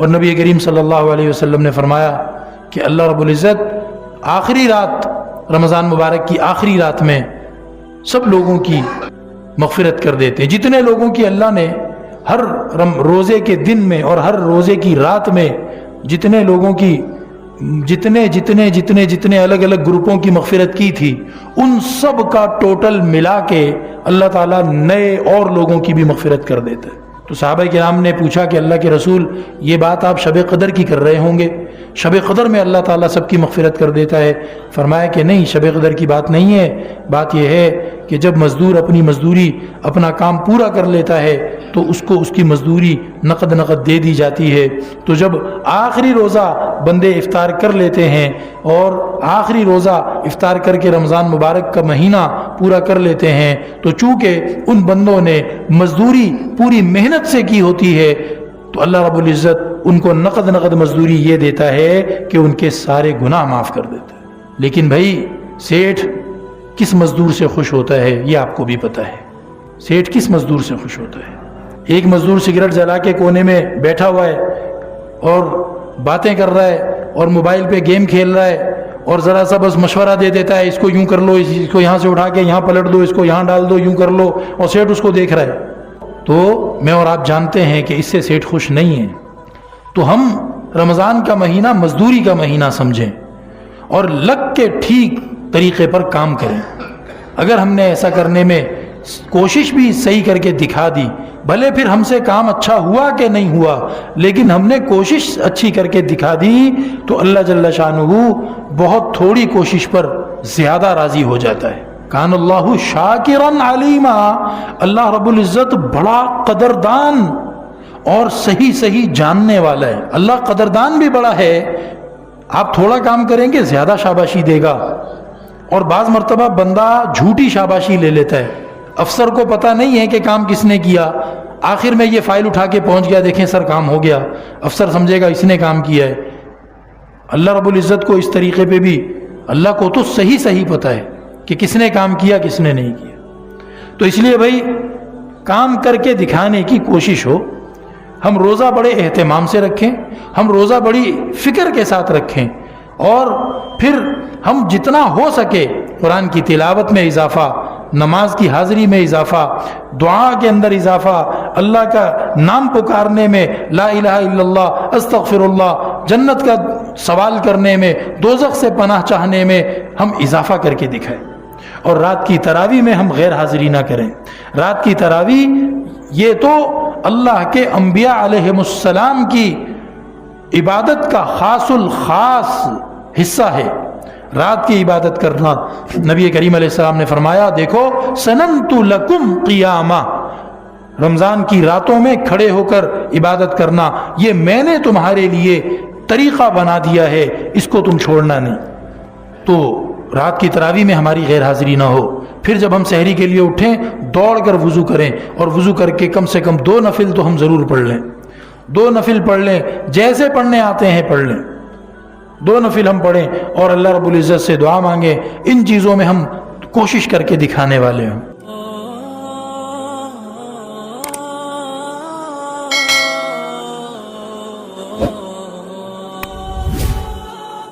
اور نبی کریم صلی اللہ علیہ وسلم نے فرمایا کہ اللہ رب العزت آخری رات، رمضان مبارک کی آخری رات میں سب لوگوں کی مغفرت کر دیتے ہیں۔ جتنے لوگوں کی اللہ نے ہر روزے کے دن میں اور ہر روزے کی رات میں جتنے لوگوں کی جتنے الگ الگ گروپوں کی مغفرت کی تھی، ان سب کا ٹوٹل ملا کے اللہ تعالیٰ نئے اور لوگوں کی بھی مغفرت کر دیتا ہے۔ تو صحابہ کرام نے پوچھا کہ اللہ کے رسول، یہ بات آپ شب قدر کی کر رہے ہوں گے، شب قدر میں اللہ تعالیٰ سب کی مغفرت کر دیتا ہے؟ فرمایا کہ نہیں، شب قدر کی بات نہیں ہے، بات یہ ہے کہ جب مزدور اپنی مزدوری، اپنا کام پورا کر لیتا ہے تو اس کو اس کی مزدوری نقد دے دی جاتی ہے۔ تو جب آخری روزہ بندے افطار کر لیتے ہیں اور آخری روزہ افطار کر کے رمضان مبارک کا مہینہ پورا کر لیتے ہیں، تو چونکہ ان بندوں نے مزدوری پوری محنت سے کی ہوتی ہے تو اللہ رب العزت ان کو نقد مزدوری یہ دیتا ہے کہ ان کے سارے گناہ معاف کر دیتا ہے۔ لیکن بھائی سیٹھ کس مزدور سے خوش ہوتا ہے یہ آپ کو بھی پتہ ہے۔ سیٹھ کس مزدور سے خوش ہوتا ہے؟ ایک مزدور سگریٹ جلا کے کونے میں بیٹھا ہوا ہے اور باتیں کر رہا ہے اور موبائل پہ گیم کھیل رہا ہے اور ذرا سا بس مشورہ دے دیتا ہے، اس کو یوں کر لو، اس کو یہاں سے اٹھا کے یہاں پلٹ دو، اس کو یہاں ڈال دو، یوں کر لو، اور سیٹھ اس کو دیکھ رہا ہے۔ تو میں اور آپ جانتے ہیں کہ اس سے سیٹھ خوش نہیں ہے۔ تو ہم رمضان کا مہینہ مزدوری کا مہینہ سمجھیں اور لگ کے ٹھیک طریقے پر کام کریں۔ اگر ہم نے ایسا کرنے میں کوشش بھی صحیح کر کے دکھا دی، بھلے پھر ہم سے کام اچھا ہوا کہ نہیں ہوا، لیکن ہم نے کوشش اچھی کر کے دکھا دی تو اللہ جل شانہ بہت تھوڑی کوشش پر زیادہ راضی ہو جاتا ہے۔ کان اللہ شاکرا علیما، اللہ رب العزت بڑا قدردان اور صحیح جاننے والا ہے۔ اللہ قدردان بھی بڑا ہے، آپ تھوڑا کام کریں گے زیادہ شاباشی دے گا، اور بعض مرتبہ بندہ جھوٹی شاباشی لے لیتا ہے۔ افسر کو پتہ نہیں ہے کہ کام کس نے کیا، آخر میں یہ فائل اٹھا کے پہنچ گیا، دیکھیں سر کام ہو گیا، افسر سمجھے گا اس نے کام کیا ہے۔ اللہ رب العزت کو اس طریقے پہ بھی، اللہ کو تو صحیح پتہ ہے کہ کس نے کام کیا کس نے نہیں کیا۔ تو اس لیے بھائی کام کر کے دکھانے کی کوشش ہو، ہم روزہ بڑے اہتمام سے رکھیں، ہم روزہ بڑی فکر کے ساتھ رکھیں، اور پھر ہم جتنا ہو سکے قرآن کی تلاوت میں اضافہ، نماز کی حاضری میں اضافہ، دعا کے اندر اضافہ، اللہ کا نام پکارنے میں، لا الہ الا اللہ، استغفر اللہ، جنت کا سوال کرنے میں، دوزخ سے پناہ چاہنے میں ہم اضافہ کر کے دکھائیں۔ اور رات کی تراویح میں ہم غیر حاضری نہ کریں۔ رات کی تراویح یہ تو اللہ کے انبیاء علیہم السلام کی عبادت کا خاص الخاص حصہ ہے۔ رات کی عبادت کرنا، نبی کریم علیہ السلام نے فرمایا، دیکھو سننت لکم قیامہ، رمضان کی راتوں میں کھڑے ہو کر عبادت کرنا یہ میں نے تمہارے لیے طریقہ بنا دیا ہے، اس کو تم چھوڑنا نہیں۔ تو رات کی تراویح میں ہماری غیر حاضری نہ ہو۔ پھر جب ہم سحری کے لیے اٹھیں دوڑ کر وضو کریں، اور وضو کر کے کم سے کم 2 نفل تو ہم ضرور پڑھ لیں، 2 نفل پڑھ لیں، جیسے پڑھنے آتے ہیں پڑھ لیں، 2 نفل ہم پڑھیں اور اللہ رب العزت سے دعا مانگیں۔ ان چیزوں میں ہم کوشش کر کے دکھانے والے ہوں۔